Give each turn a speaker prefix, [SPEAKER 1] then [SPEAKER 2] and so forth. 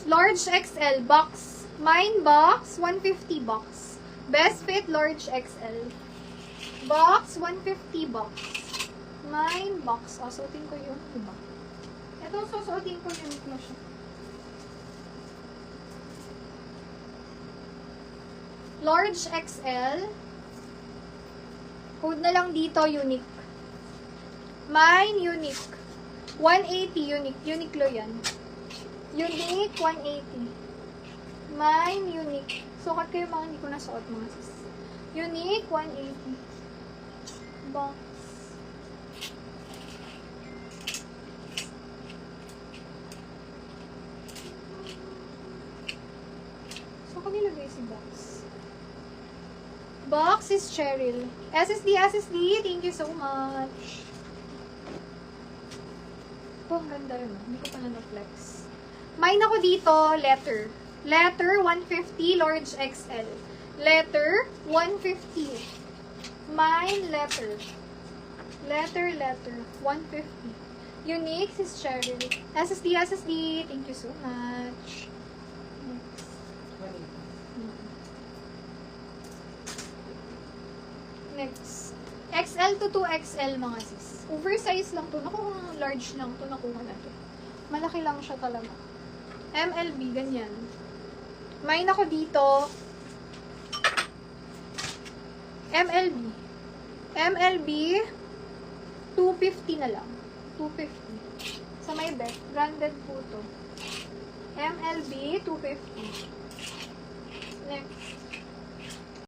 [SPEAKER 1] Large XL box. Mine box, 150 box. Best fit, large XL. Box, 150 box. Mine box. O, suotin ko yung iba. Ito, susuotin ko yung ito siya. Large XL. Code na lang dito, unique. Mine, unique. 180, unique. Uniqlo yan. Unique, 180. Mine, unique. Sukat kayo mga hindi ko nasuot mga sis. Unique, 180. Box. So, kung nilagay si box. Box is Cheryl. SSD, thank you so much. Oh, ang ganda rin. Hindi ko pa na-flex. Mine ako dito, letter. Letter, 150, large XL. Letter, 150. Mine, letter. Letter, 150. Unique is Cheryl. SSD, thank you so much. Next. XL to 2XL mga sis. Oversize lang to. Naku, large lang to. Nakuha na to. Malaki lang siya talaga. MLB, ganyan. Mine ako dito. MLB. MLB, 250 na lang. 250. Sa may bet. Branded po to. MLB, 250.